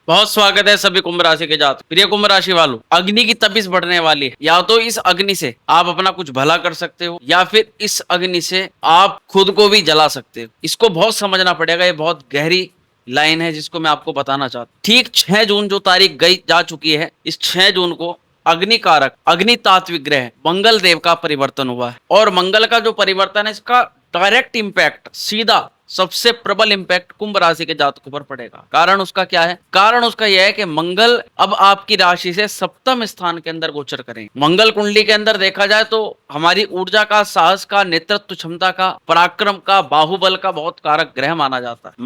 बहुत स्वागत है सभी कुंभ राशि के जातक। प्रिय कुंभ राशि वालों, अग्नि की तपिश बढ़ने वाली है। या तो इस अग्नि से आप अपना कुछ भला कर सकते हो या फिर इस अग्नि से आप खुद को भी जला सकते हो। इसको बहुत समझना पड़ेगा। ये बहुत गहरी लाइन है जिसको मैं आपको बताना चाहता हूँ। ठीक 6 जून जो तारीख गई जा चुकी है, इस 6 जून को अग्नि कारक अग्नि तात्विक ग्रह मंगल देव का परिवर्तन हुआ है। और मंगल का जो परिवर्तन है, इसका डायरेक्ट इंपैक्ट, सीधा सबसे प्रबल इंपैक्ट कुंभ राशि के जातकों पर पड़ेगा। कारण उसका क्या है? कारण उसका यह है कि मंगल अब आपकी राशि से सप्तम स्थान के अंदर गोचर करेंगे। मंगल कुंडली के अंदर देखा जाए तो हमारी ऊर्जा का, साहस का, नेतृत्व क्षमता का, पराक्रम का, बाहुबल का बहुत कारक ग्रह माना जाता है।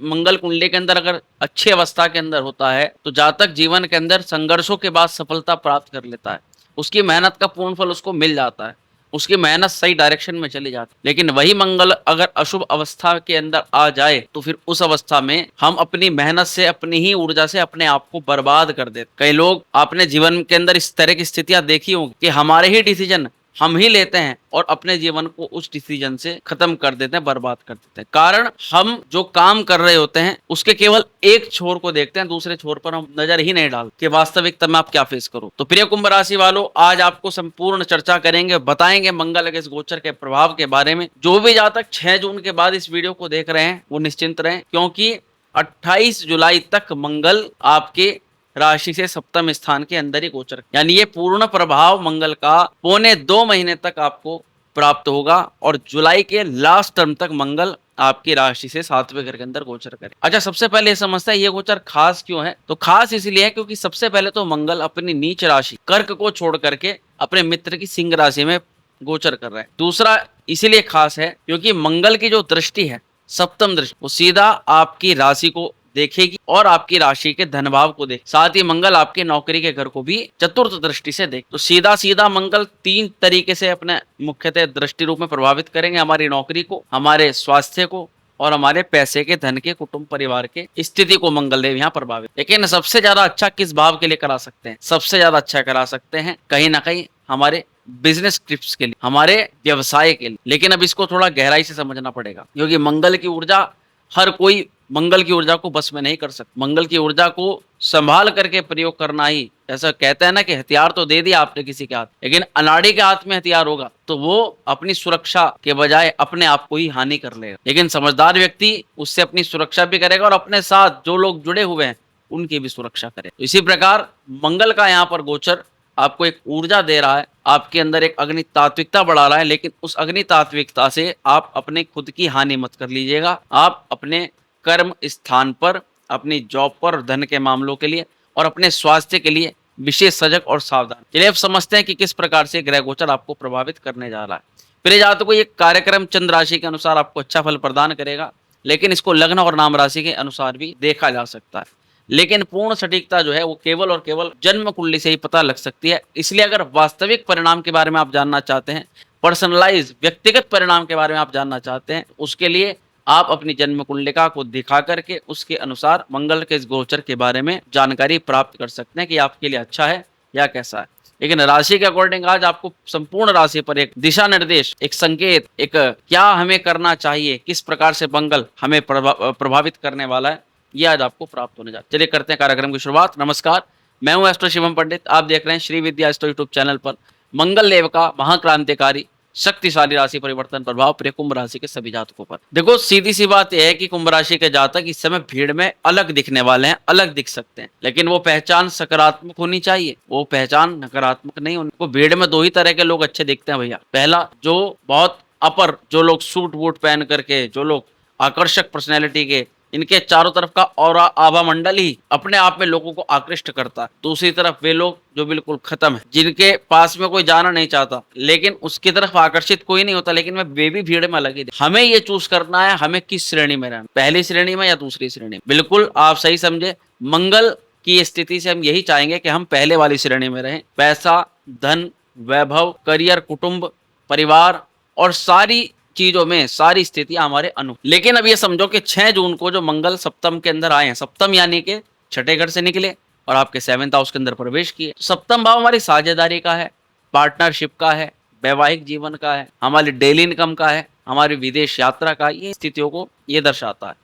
मंगल कुंडली के अंदर अगर अच्छी अवस्था के अंदर होता है तो जातक जीवन के अंदर संघर्षों के बाद सफलता प्राप्त कर लेता है। उसकी मेहनत का पूर्ण फल उसको मिल जाता है, उसकी मेहनत सही डायरेक्शन में चली जाती। लेकिन वही मंगल अगर अशुभ अवस्था के अंदर आ जाए तो फिर उस अवस्था में हम अपनी मेहनत से, अपनी ही ऊर्जा से अपने आप को बर्बाद कर देते। कई लोग आपने जीवन के अंदर इस तरह की स्थितियां देखी होंगी कि हमारे ही डिसीजन हम ही लेते हैं और अपने जीवन को उस डिसीजन से खत्म कर देते हैं, बर्बाद कर देते हैं। कारण हम जो काम कर रहे होते हैं उसके केवल एक छोर को देखते हैं, दूसरे छोर पर हम नजर ही नहीं डालते कि वास्तविकता में आप क्या फेस करो। तो प्रिय कुंभ राशि वालों, आज आपको संपूर्ण चर्चा करेंगे, बताएंगे मंगल के इस गोचर के प्रभाव के बारे में। जो भी जातक 6 जून के बाद इस वीडियो को देख रहे हैं वो निश्चिंत रहें, क्योंकि 28 जुलाई तक मंगल आपके राशि से सप्तम स्थान के अंदर ही गोचर, यानी ये पूर्ण प्रभाव मंगल का पौने 2 महीने तक आपको प्राप्त होगा। और जुलाई के लास्ट टर्म तक मंगल आपकी राशि से 7वें घर के अंदर गोचर करे। अच्छा, सबसे पहले ये समझते हैं ये गोचर खास क्यों है। तो खास इसलिए है क्योंकि सबसे पहले तो मंगल अपनी नीच राशि कर्क को छोड़ करके अपने मित्र की सिंह राशि में गोचर कर रहा है। दूसरा इसीलिए खास है क्योंकि मंगल की जो दृष्टि है, सप्तम दृष्टि, वो सीधा आपकी राशि को देखेगी और आपकी राशि के धन भाव को देख, साथ ही मंगल आपके नौकरी के घर को भी चतुर्थ दृष्टि से देख। तो सीधा सीधा मंगल 3 तरीके से अपने मुख्यतः दृष्टि रूप में प्रभावित करेंगे हमारी नौकरी को, हमारे स्वास्थ्य को और हमारे पैसे के, धन के, कुटुंब परिवार के स्थिति को मंगल देव यहाँ प्रभावित। लेकिन सबसे ज्यादा अच्छा किस भाव के लिए करा सकते हैं? सबसे ज्यादा अच्छा करा सकते हैं कहीं ना कहीं हमारे बिजनेस ट्रिप्स के लिए, हमारे व्यवसाय के लिए। लेकिन अब इसको थोड़ा गहराई से समझना पड़ेगा, क्योंकि मंगल की ऊर्जा हर कोई मंगल की ऊर्जा को बस में नहीं कर सकता। मंगल की ऊर्जा को संभाल करके प्रयोग करना ही, ऐसा कहते हैं ना कि हथियार तो दे दिया आपने किसी के हाथ, लेकिन अनाड़ी के हाथ में हथियार होगा तो वो अपनी सुरक्षा के बजाय अपने आप को ही हानि कर लेगा। लेकिन समझदार व्यक्ति उससे अपनी सुरक्षा भी करेगा और अपने साथ जो लोग जुड़े हुए हैं उनकी भी सुरक्षा करे। तो इसी प्रकार मंगल का यहाँ पर गोचर आपको एक ऊर्जा दे रहा है, आपके अंदर एक अग्नि तात्विकता बढ़ा रहा है। लेकिन उस अग्नि तात्विकता से आप अपने खुद की हानि मत कर लीजिएगा। आप अपने कर्म स्थान पर, अपनी जॉब पर, धन के मामलों के लिए और अपने स्वास्थ्य के लिए विशेष सजग और सावधान। चलिए अब समझते हैं कि किस प्रकार से ग्रह गोचर आपको प्रभावित करने जा रहा है। प्रिय जातकों को ये कार्यक्रम चंद्र राशि के अनुसार आपको अच्छा फल प्रदान करेगा, लेकिन इसको लग्न और नाम राशि के अनुसार भी देखा जा सकता है। लेकिन पूर्ण सटीकता जो है वो केवल और केवल जन्म कुंडली से ही पता लग सकती है। इसलिए अगर वास्तविक परिणाम के बारे में आप जानना चाहते हैं, पर्सनलाइज व्यक्तिगत परिणाम के बारे में आप जानना चाहते हैं, उसके लिए आप अपनी जन्म कुंडलिका को दिखा करके उसके अनुसार मंगल के इस गोचर के बारे में जानकारी प्राप्त कर सकते हैं कि आपके लिए अच्छा है या कैसा है। लेकिन राशि के अकॉर्डिंग आज आपको संपूर्ण राशि पर एक दिशा निर्देश, एक संकेत, एक क्या हमें करना चाहिए, किस प्रकार से मंगल हमें प्रभावित करने वाला है, ये आज आपको प्राप्त होने जा रहा है। चलिए करते हैं कार्यक्रम की शुरुआत। नमस्कार, मैं हूं एस्ट्रो शिवम पंडित। आप देख रहे हैं श्री विद्या एस्ट्रो यूट्यूब चैनल पर मंगल देव का महाक्रांतिकारी शक्तिशाली राशि परिवर्तन प्रभाव प्रिय कुंभ राशि के सभी जातकों पर। देखो, सीधी सी बात यह है कि कुंभ राशि के जातक इस समय भीड़ में अलग दिखने वाले हैं, अलग दिख सकते हैं, लेकिन वो पहचान सकारात्मक होनी चाहिए, वो पहचान नकारात्मक नहीं होनी। को भीड़ में 2 ही तरह के लोग अच्छे दिखते हैं भैया। पहला, जो बहुत अपर, जो लोग सूट वूट पहन करके, जो लोग आकर्षक पर्सनैलिटी के, इनके चारों तरफ का ऑरा, आभा मंडल ही अपने आप में लोगों को आकृष्ट करता है। दूसरी तरफ वे लोग जो बिल्कुल खत्म है, जिनके पास में कोई जाना नहीं चाहता, लेकिन उसकी तरफ आकर्षित कोई नहीं होता, लेकिन वे भी भीड़ में लगे। हमें ये चूज करना है हमें किस श्रेणी में रहना, पहली श्रेणी में या दूसरी श्रेणी में। बिल्कुल आप सही समझे, मंगल की स्थिति से हम यही चाहेंगे कि हम पहले वाली श्रेणी में रहें। पैसा, धन, वैभव, करियर, कुटुंब, परिवार और सारी चीजों में सारी स्थितियां हमारे अनुकूल। लेकिन अब ये समझो कि 6 जून को जो मंगल सप्तम के अंदर आए हैं, सप्तम यानी कि 6ठे घर से निकले और आपके 7th हाउस के अंदर प्रवेश किए। तो सप्तम भाव हमारी साझेदारी का है, पार्टनरशिप का है, वैवाहिक जीवन का है, हमारी डेली इनकम का है, हमारी विदेश यात्रा का, ये स्थितियों को ये दर्शाता है।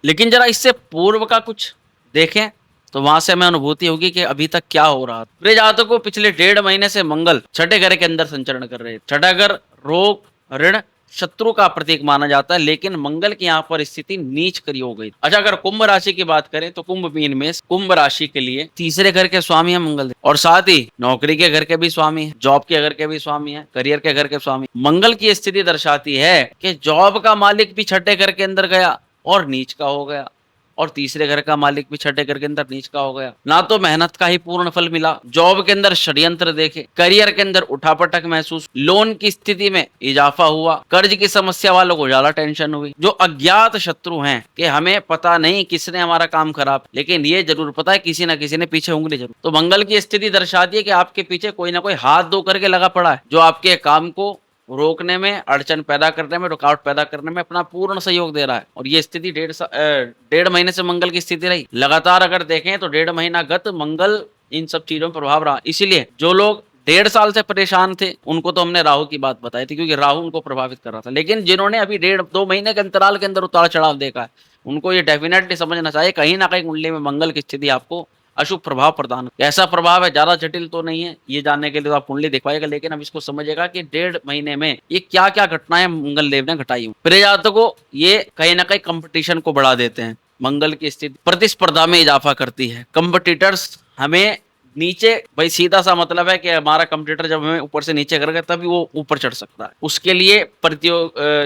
लेकिन जरा इससे पूर्व का कुछ देखें तो वहां से हमें अनुभूति होगी कि अभी तक क्या हो रहा था। प्रिय जातकों, पिछले 1.5 महीने से मंगल छठे घर के अंदर संचरण कर रहे हैं। छठा घर रोग, ऋण, शत्रु का प्रतीक माना जाता है, लेकिन मंगल की यहाँ पर स्थिति नीच करी हो गई। अच्छा, अगर कुंभ राशि की बात करें तो कुंभ मीन में कुंभ राशि के लिए तीसरे घर के स्वामी है मंगल, और साथ ही नौकरी के घर के भी स्वामी है, जॉब के घर के भी स्वामी है, करियर के घर के स्वामी। मंगल की स्थिति दर्शाती है कि जॉब का मालिक भी छठे घर के अंदर गया और नीच का हो गया, और तीसरे घर का मालिक भी छठे घर के अंदर नीच का हो गया। ना तो मेहनत का ही पूर्ण फल मिला, जॉब के अंदर षड्यंत्र देखे, करियर के अंदर उठापटक महसूस, लोन की स्थिति में इजाफा हुआ, कर्ज की समस्या वालों को ज्यादा टेंशन हुई। जो अज्ञात शत्रु हैं कि हमें पता नहीं किसने हमारा काम खराब, लेकिन ये जरूर पता है किसी ना किसी ने पीछे उंगली जरूर। तो मंगल की स्थिति दर्शाती है कि आपके पीछे कोई ना कोई हाथ धो करके लगा पड़ा है, जो आपके काम को रोकने में, अड़चन पैदा करने में, रुकावट पैदा करने में अपना पूर्ण सहयोग दे रहा है। और ये स्थिति 1.5 महीने से मंगल की स्थिति रही। लगातार अगर देखें तो 1.5 महीना गत मंगल इन सब चीजों में प्रभाव रहा। इसीलिए जो लोग 1.5 साल से परेशान थे उनको तो हमने राहु की बात बताई थी, क्योंकि राहु उनको प्रभावित कर रहा था। लेकिन जिन्होंने अभी 1.5-2 महीने के अंतराल के अंदर उतार चढ़ाव देखा है, उनको ये डेफिनेटली समझना चाहिए कहीं ना कहीं कुंडली में मंगल की स्थिति आपको अशुभ प्रभाव प्रदान, ऐसा प्रभाव है, ज्यादा जटिल तो नहीं है। ये जानने के लिए तो आप कुंडली दिखवाएगा, लेकिन अब इसको समझिएगा कि 1.5 महीने में ये क्या क्या घटनाएं मंगल देव ने घटाई हूँ। प्रिय जातकों, ये कहीं ना कहीं कंपटीशन को बढ़ा देते हैं। मंगल की स्थिति प्रतिस्पर्धा में इजाफा करती है। कंपटीटर्स हमें नीचे, भाई सीधा सा मतलब है कि हमारा कंपटीटर जब हमें ऊपर से नीचे करेगा तभी वो ऊपर चढ़ सकता है। उसके लिए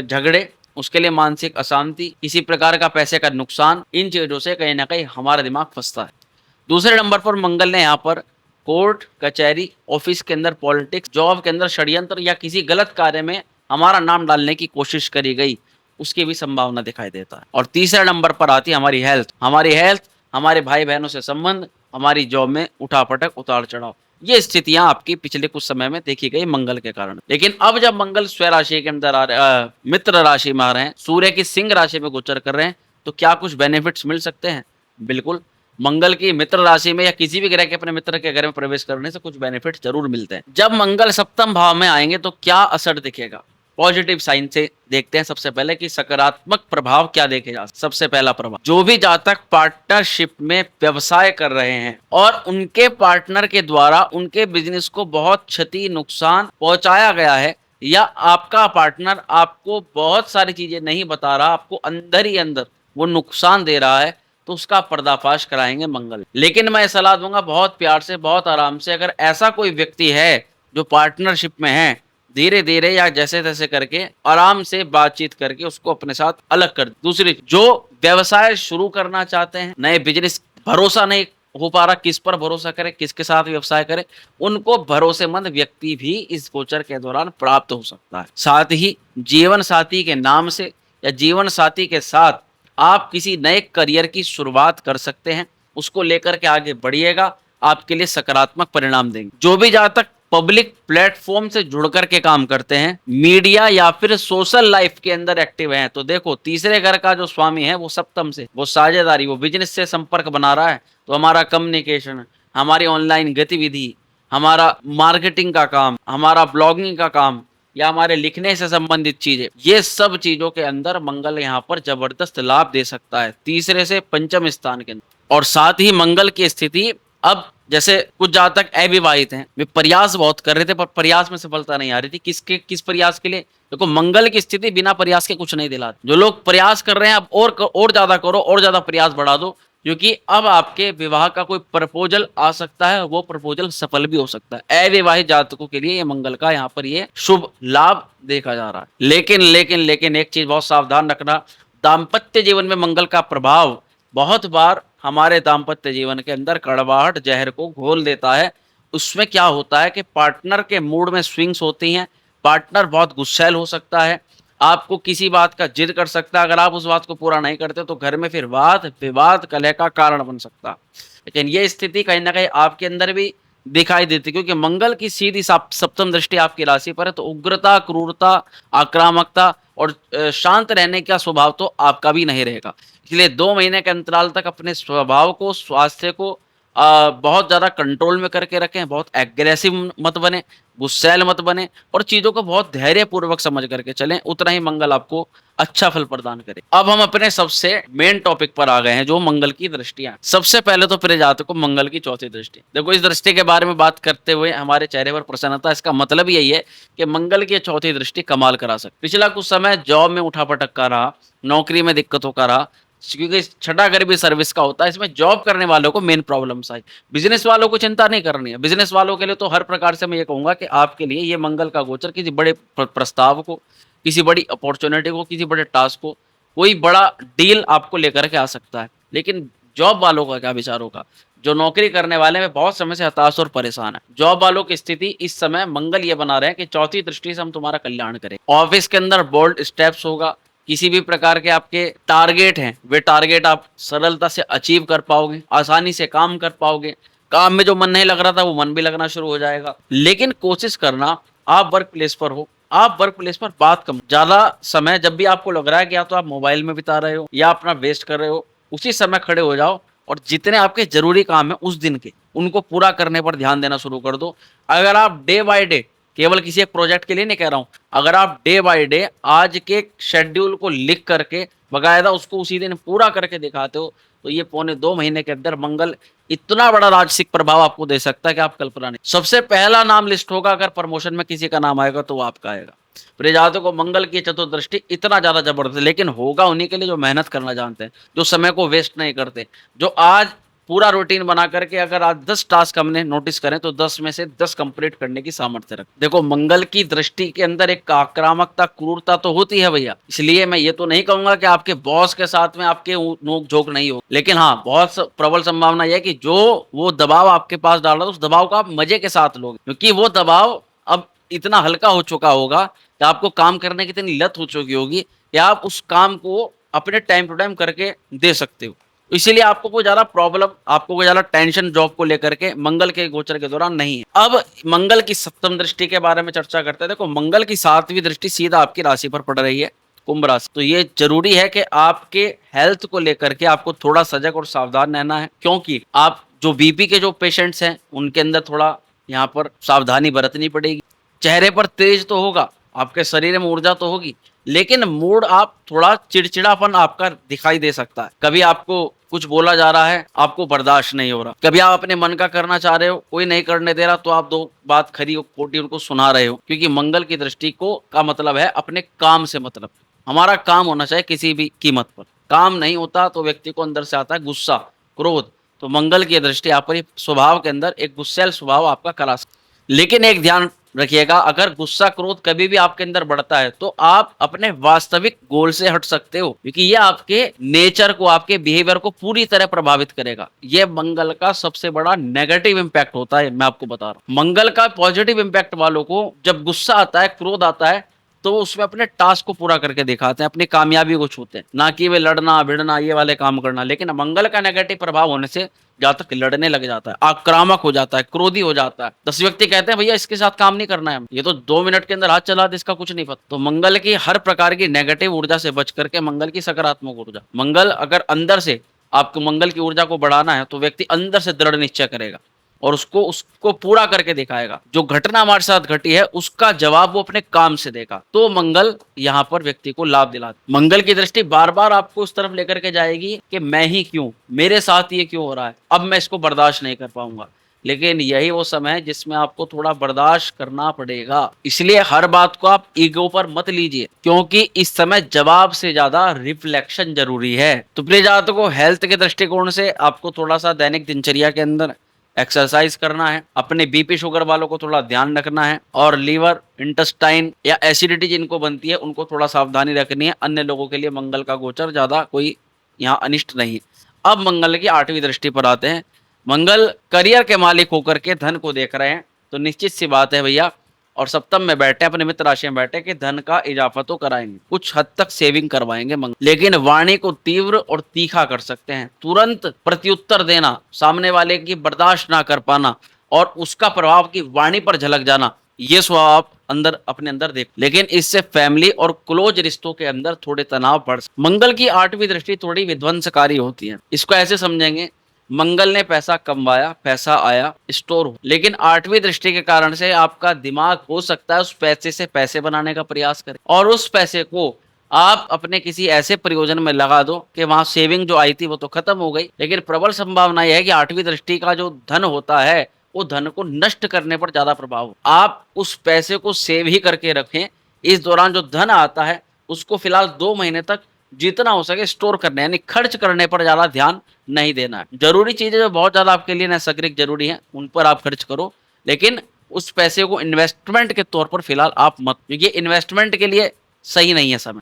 झगड़े, उसके लिए मानसिक अशांति, किसी प्रकार का पैसे का नुकसान, इन चीजों से कहीं ना कहीं हमारा दिमाग फंसता है। दूसरे नंबर पर मंगल ने यहाँ पर कोर्ट कचहरी, ऑफिस के अंदर पॉलिटिक्स, जॉब के अंदर षड्यंत्र या किसी गलत कार्य में हमारा नाम डालने की कोशिश करी गई, उसकी भी संभावना दिखाई देता है। और तीसरे नंबर पर आती है हमारी हेल्थ। हमारे भाई बहनों से संबंध, हमारी जॉब में उठापटक, उतार चढ़ाव, ये स्थितियां आपकी पिछले कुछ समय में देखी गई मंगल के कारण। लेकिन अब जब मंगल स्व राशि के अंदर आ रहे, मित्र राशि में आ रहे हैं, सूर्य की सिंह राशि में गोचर कर रहे हैं, तो क्या कुछ बेनिफिट्स मिल सकते हैं? बिल्कुल। मंगल की मित्र राशि में या किसी भी ग्रह के अपने मित्र के घर में प्रवेश करने से कुछ बेनिफिट जरूर मिलते हैं। जब मंगल सप्तम भाव में आएंगे तो क्या असर दिखेगा? पॉजिटिव साइन से देखते हैं सबसे पहले कि सकारात्मक प्रभाव क्या देखेगा। सबसे पहला प्रभाव, जो भी जातक पार्टनरशिप में व्यवसाय कर रहे हैं और उनके पार्टनर के द्वारा उनके बिजनेस को बहुत क्षति, नुकसान पहुंचाया गया है, या आपका पार्टनर आपको बहुत सारी चीजें नहीं बता रहा, आपको अंदर ही अंदर वो नुकसान दे रहा है, तो उसका पर्दाफाश कराएंगे मंगल। लेकिन मैं सलाह दूंगा बहुत प्यार से, बहुत आराम से, अगर ऐसा कोई व्यक्ति है जो पार्टनरशिप में है, धीरे धीरे या जैसे तैसे करके आराम से बातचीत करके उसको अपने साथ अलग कर। दूसरी, जो व्यवसाय शुरू करना चाहते हैं, नए बिजनेस, भरोसा नहीं हो पा रहा, किस पर भरोसा करे, किसके साथ व्यवसाय करे, उनको भरोसेमंद व्यक्ति भी इस गोचर के दौरान प्राप्त हो सकता है। साथ ही जीवन साथी के नाम से या जीवन साथी के साथ आप किसी नए करियर की शुरुआत कर सकते हैं, उसको लेकर के आगे बढ़िएगा, आपके लिए सकारात्मक परिणाम देंगे। जो भी जहां तक पब्लिक प्लेटफॉर्म से जुड़ करके काम करते हैं, मीडिया या फिर सोशल लाइफ के अंदर एक्टिव हैं, तो देखो तीसरे घर का जो स्वामी है वो सप्तम से, वो साझेदारी, वो बिजनेस से संपर्क बना रहा है, तो हमारा कम्युनिकेशन, हमारी ऑनलाइन गतिविधि, हमारा मार्केटिंग का काम, हमारा ब्लॉगिंग का काम, या हमारे लिखने से संबंधित चीजें, ये सब चीजों के अंदर मंगल यहाँ पर जबरदस्त लाभ दे सकता है, तीसरे से पंचम स्थान के अंदर। और साथ ही मंगल की स्थिति, अब जैसे कुछ जातक अविवाहित हैं, वे प्रयास बहुत कर रहे थे पर प्रयास में सफलता नहीं आ रही थी, किस प्रयास के लिए? देखो मंगल की स्थिति बिना प्रयास के कुछ नहीं दिलाती। जो लोग प्रयास कर रहे हैं, अब और ज्यादा करो, और ज्यादा प्रयास बढ़ा दो, क्योंकि अब आपके विवाह का कोई प्रपोजल आ सकता है, वो प्रपोजल सफल भी हो सकता है। अविवाहित जातकों के लिए ये मंगल का यहाँ पर ये शुभ लाभ देखा जा रहा है। लेकिन एक चीज बहुत सावधान रखना, दाम्पत्य जीवन में मंगल का प्रभाव बहुत बार हमारे दाम्पत्य जीवन के अंदर कड़वाहट, जहर को घोल देता है। उसमें क्या होता है कि पार्टनर के मूड में स्विंग्स होती हैं, पार्टनर बहुत गुस्सैल हो सकता है, आपको किसी बात का जिद कर सकता है, अगर आप उस बात को पूरा नहीं करते तो घर में फिर वाद विवाद, कलह का कारण बन सकता है। लेकिन ये स्थिति कहीं ना कहीं आपके अंदर भी दिखाई देती, क्योंकि मंगल की सीधी सप्तम दृष्टि आपकी राशि पर है, तो उग्रता, क्रूरता, आक्रामकता और शांत रहने का स्वभाव तो आपका भी नहीं रहेगा। इसलिए 2 महीने के अंतराल तक अपने स्वभाव को, स्वास्थ्य को बहुत ज़्यादा कंट्रोल में करके रखें, बहुत एग्रेसिव मत बने, गुस्सैल मत बने और चीज़ों को बहुत धैर्यपूर्वक समझ करके चलें, उतना ही मंगल आपको अच्छा फल प्रदान करे। अब हम अपने सबसे मेन टॉपिक पर आ गए हैं, जो मंगल की दृष्टियां। सबसे पहले तो प्रिय जातकों, मंगल की चौथी दृष्टि। देखो, इस दृष्टि के बारे में बात करते हुए हमारे चेहरे पर प्रसन्नता, इसका मतलब यही है कि मंगल की चौथी दृष्टि कमाल करा सकती। पिछला कुछ समय जॉब में उठापटक का रहा, नौकरी में दिक्कतों का रहा, क्योंकि छठा घर भी सर्विस का होता है, इसमें जॉब करने वालों को मेन प्रॉब्लम्स आई। बिजनेस वालों को चिंता नहीं करनी है। बिजनेस वालों के लिए तो हर प्रकार से मैं ये कहूंगा कि आपके लिए ये मंगल का गोचर किसी बड़े प्रस्ताव को, किसी बड़ी अपॉर्चुनिटी को, किसी बड़े टास्क को, कोई बड़ा डील आपको लेकर के आ सकता है। लेकिन जॉब वालों का क्या विचार होगा? जो नौकरी करने वाले में बहुत समय से हताश और परेशान है। जॉब वालों की स्थिति इस समय मंगल ये बना रहे हैं कि चौथी दृष्टि से हम तुम्हारा कल्याण करें। ऑफिस के अंदर बोल्ड स्टेप्स होगा, किसी भी प्रकार के आपके टारगेट हैं, वे टारगेट आप सरलता से अचीव कर पाओगे, आसानी से काम कर पाओगे। काम में जो मन नहीं लग रहा था, वो मन भी लगना शुरू हो जाएगा। लेकिन कोशिश करना, आप वर्क प्लेस पर हो, आप वर्क प्लेस पर बात कम, ज्यादा समय जब भी आपको लग रहा है कि या तो आप मोबाइल में बिता रहे हो या अपना वेस्ट कर रहे हो, उसी समय खड़े हो जाओ और जितने आपके जरूरी काम है उस दिन के, उनको पूरा करने पर ध्यान देना शुरू कर दो। अगर आप डे बाय डे, केवल किसी एक प्रोजेक्ट के लिए नहीं कह रहा हूं, अगर आप डे बाय डे आज के शेड्यूल को लिख करके बकायदा उसको उसी दिन पूरा करके दिखाते हो, तो ये पौने 2 महीने के अंदर मंगल इतना बड़ा राजसिक प्रभाव आपको दे सकता है कि आप कल्पना नहीं। सबसे पहला नाम लिस्ट होगा, अगर प्रमोशन में किसी का नाम आएगा तो वो आपका आएगा। प्रियजातकों को मंगल की चतुर्दृष्टि इतना ज्यादा जबरदस्त है, लेकिन होगा उन्हीं के लिए जो मेहनत करना जानते हैं, जो समय को वेस्ट नहीं करते, जो आज पूरा रूटीन बना करके, अगर आज 10 टास्क हमने नोटिस करें तो 10 में से 10 कंप्लीट करने की सामर्थ्य रख। देखो, मंगल की दृष्टि के अंदर एक आक्रामकता, क्रूरता तो होती है भैया। इसलिए मैं ये तो नहीं कहूंगा कि आपके बॉस के साथ में आपके नोक झोंक नहीं हो, लेकिन हाँ, बहुत प्रबल संभावना यह है कि जो वो दबाव आपके पास डाल रहा है, उस दबाव को आप मजे के साथ लोगे, क्योंकि वो दबाव अब इतना हल्का हो चुका होगा कि आपको काम करने की इतनी लत हो चुकी होगी कि आप उस काम को अपने टाइम टू टाइम करके दे सकते हो। इसीलिए आपको कोई ज्यादा प्रॉब्लम, आपको कोई ज्यादा टेंशन जॉब को लेकर के मंगल के गोचर के दौरान नहीं है। अब मंगल की सप्तम दृष्टि के बारे में चर्चा करते हैं। देखो, मंगल की 7वीं दृष्टि सीधा आपकी राशि पर पड़ रही है, कुंभ राशि। तो ये जरूरी है कि आपके हेल्थ को लेकर के आपको थोड़ा सजग और सावधान रहना है, क्योंकि आप जो बीपी के जो पेशेंट्स हैं उनके अंदर थोड़ा यहाँ पर सावधानी बरतनी पड़ेगी। चेहरे पर तेज तो होगा, आपके शरीर में ऊर्जा तो होगी, लेकिन मूड आप थोड़ा चिड़चिड़ापन आपका दिखाई दे सकता है। कभी आपको कुछ बोला जा रहा है, आपको बर्दाश्त नहीं हो रहा, कभी आप अपने मन का करना चाह रहे हो, कोई नहीं करने दे रहा, तो आप दो बात खरी खोटी उनको सुना रहे हो, क्योंकि मंगल की दृष्टि को का मतलब है अपने काम से मतलब। हमारा काम होना चाहिए किसी भी कीमत पर। काम नहीं होता तो व्यक्ति को अंदर से आता है गुस्सा, क्रोध। तो मंगल की दृष्टि आप पर स्वभाव के अंदर एक गुस्सैल स्वभाव आपका करा सकता। लेकिन एक ध्यान रखिएगा, अगर गुस्सा क्रोध कभी भी आपके अंदर बढ़ता है तो आप अपने वास्तविक गोल से हट सकते हो, क्योंकि ये आपके नेचर को, आपके बिहेवियर को पूरी तरह प्रभावित करेगा। ये मंगल का सबसे बड़ा नेगेटिव इंपैक्ट होता है, मैं आपको बता रहा हूं। मंगल का पॉजिटिव इंपैक्ट वालों को, जब गुस्सा आता है, क्रोध आता है, तो उसमें अपने टास्क को पूरा करके दिखाते हैं, अपनी कामयाबी को छूते हैं, ना कि वे लड़ना भिड़ना ये वाले काम करना। लेकिन मंगल का नेगेटिव प्रभाव होने से जातक लड़ने लग जाता है, आक्रामक हो जाता है, क्रोधी हो जाता है। 10 व्यक्ति कहते हैं भैया इसके साथ काम नहीं करना है, ये तो 2 मिनट के अंदर हाथ चला दे, इसका कुछ नहीं पता। तो मंगल की हर प्रकार की नेगेटिव ऊर्जा से बच करके मंगल की सकारात्मक ऊर्जा, मंगल अगर अंदर से आपको मंगल की ऊर्जा को बढ़ाना है तो व्यक्ति अंदर से दृढ़ निश्चय करेगा और उसको पूरा करके दिखाएगा। जो घटना हमारे साथ घटी है उसका जवाब वो अपने काम से देगा। तो मंगल यहाँ पर व्यक्ति को लाभ दिलाता। मंगल की दृष्टि बार बार आपको उस तरफ लेकर के जाएगी कि मैं ही क्यों, मेरे साथ ये क्यों हो रहा है, अब मैं इसको बर्दाश्त नहीं कर पाऊंगा। लेकिन यही वो समय है जिसमें आपको थोड़ा बर्दाश्त करना पड़ेगा। इसलिए हर बात को आप ईगो पर मत लीजिए, क्योंकि इस समय जवाब से ज्यादा रिफ्लेक्शन जरूरी है। तो प्रिय जातकों, हेल्थ के दृष्टिकोण से आपको थोड़ा सा दैनिक दिनचर्या के अंदर एक्सरसाइज करना है, अपने बीपी शुगर वालों को थोड़ा ध्यान रखना है, और लीवर, इंटेस्टाइन या एसिडिटी जिनको बनती है उनको थोड़ा सावधानी रखनी है। अन्य लोगों के लिए मंगल का गोचर ज्यादा कोई यहाँ अनिष्ट नहीं है। अब मंगल की 8वीं दृष्टि पर आते हैं। मंगल करियर के मालिक होकर के धन को देख रहे हैं, तो निश्चित सी बात है भैया, और सप्तम में बैठे, अपने मित्र राशि में बैठे, कि धन का इजाफा तो कराएंगे, कुछ हद तक सेविंग करवाएंगे मंगल। लेकिन वाणी को तीव्र और तीखा कर सकते हैं। तुरंत प्रत्युत्तर देना, सामने वाले की बर्दाश्त ना कर पाना और उसका प्रभाव की वाणी पर झलक जाना, ये स्वभाव आप अंदर अपने अंदर देख। लेकिन इससे फैमिली और क्लोज रिश्तों के अंदर थोड़े तनाव बढ़। मंगल की 8वीं दृष्टि थोड़ी विध्वंसकारी होती है। इसको ऐसे समझेंगे, मंगल ने पैसा कमवाया, पैसा आया, स्टोर हो, लेकिन 8वीं दृष्टि के कारण से आपका दिमाग हो सकता है उस पैसे से पैसे बनाने का प्रयास करे और उस पैसे को आप अपने किसी ऐसे प्रयोजन में लगा दो कि वहां सेविंग जो आई थी वो तो खत्म हो गई, लेकिन प्रबल संभावना यह है कि 8वीं दृष्टि का जो धन होता है वो धन को नष्ट करने पर ज्यादा प्रभाव हो। आप उस पैसे को सेव ही करके रखें। इस दौरान जो धन आता है उसको फिलहाल 2 महीने तक जितना हो सके स्टोर करना है, यानी खर्च करने पर ज्यादा ध्यान नहीं देना है। जरूरी चीजें जो बहुत ज्यादा आपके लिए नैसर्गिक जरूरी है उन पर आप खर्च करो, लेकिन उस पैसे को इन्वेस्टमेंट के तौर पर फिलहाल आप मत, क्योंकि इन्वेस्टमेंट के लिए सही नहीं है समय।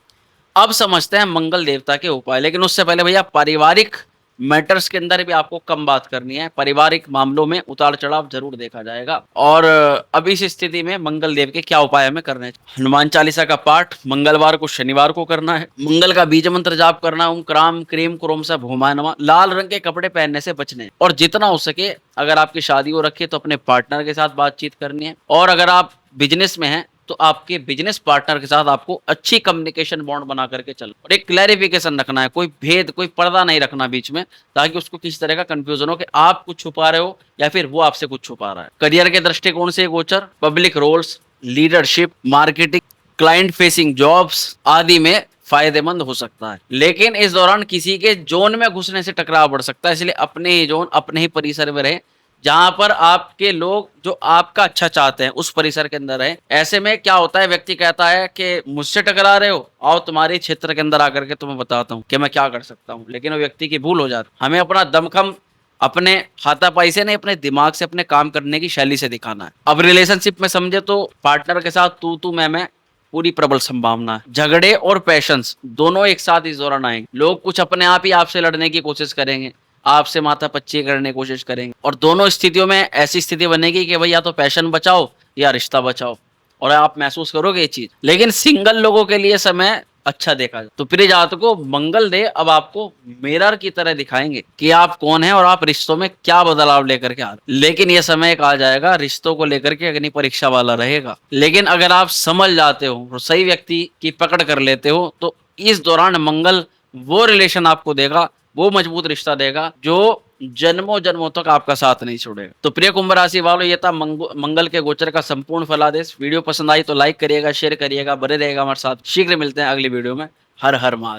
अब समझते हैं मंगल देवता के उपाय, लेकिन उससे पहले भैया पारिवारिक मैटर्स के अंदर भी आपको कम बात करनी है। पारिवारिक मामलों में उतार चढ़ाव जरूर देखा जाएगा और अब इस स्थिति में मंगल देव के क्या उपाय हमें करने चाहिए। हनुमान चालीसा का पाठ मंगलवार को शनिवार को करना है। मंगल का बीज मंत्र जाप करना है, ओम क्राम क्रीम क्रोम सा भूमा नमः। लाल रंग के कपड़े पहनने से बचने हैं और जितना हो सके अगर आपकी शादी हो रखी है तो अपने पार्टनर के साथ बातचीत करनी है, और अगर आप बिजनेस में हैं तो आपके बिजनेस पार्टनर के साथ आपको अच्छी कम्युनिकेशन बॉन्ड बना करके चल और एक क्लैरिफिकेशन रखना है, कोई भेद कोई पर्दा नहीं रखना बीच में, ताकि उसको किसी तरह का कंफ्यूजन हो कि आप कुछ छुपा रहे हो या फिर वो आपसे कुछ छुपा रहा है। करियर के दृष्टिकोण से गोचर public roles, leadership, marketing, client facing jobs आदि में फायदेमंद हो सकता है, लेकिन इस दौरान किसी के जोन में घुसने से टकराव बढ़ सकता है। इसलिए अपने ही जोन, अपने ही परिसर में रहे, जहां पर आपके लोग जो आपका अच्छा चाहते हैं उस परिसर के अंदर रहे। ऐसे में क्या होता है, व्यक्ति कहता है कि मुझसे टकरा रहे हो, आओ तुम्हारे क्षेत्र के अंदर आकर के तुम्हें बताता हूँ कि मैं क्या कर सकता हूँ, लेकिन वो व्यक्ति की भूल हो जाती है। हमें अपना दमखम अपने हाथापाई से नहीं, अपने दिमाग से, अपने काम करने की शैली से दिखाना है। अब रिलेशनशिप में समझे तो पार्टनर के साथ तू मैं पूरी प्रबल संभावना है। झगड़े और पैशंस दोनों एक साथ इस दौरान आएंगे। लोग कुछ अपने आप ही आपसे लड़ने की कोशिश करेंगे, आपसे माथापच्ची करने की कोशिश करेंगे, और दोनों स्थितियों में ऐसी स्थिति बनेगी कि भाई या तो पैशन बचाओ या रिश्ता बचाओ, और आप महसूस करोगे ये चीज। लेकिन सिंगल लोगों के लिए समय अच्छा देखा जाए तो प्रिय जातकों, मंगल देव अब आपको मिरर की तरह दिखाएंगे कि आप कौन हैं और आप रिश्तों में क्या बदलाव लेकर के आ रहे। लेकिन यह समय एक आ जाएगा रिश्तों को लेकर के अग्नि परीक्षा वाला रहेगा, लेकिन अगर आप समझ जाते हो और सही व्यक्ति की पकड़ कर लेते हो तो इस दौरान मंगल वो रिलेशन आपको देगा, वो मजबूत रिश्ता देगा जो जन्मों जन्मों तक आपका साथ नहीं छोड़ेगा। तो प्रिय कुंभ राशि वालों, ये था मंगल के गोचर का संपूर्ण फलादेश। वीडियो पसंद आई तो लाइक करिएगा, शेयर करिएगा, बने रहेगा हमारे साथ। शीघ्र मिलते हैं अगली वीडियो में। हर हर महादेव।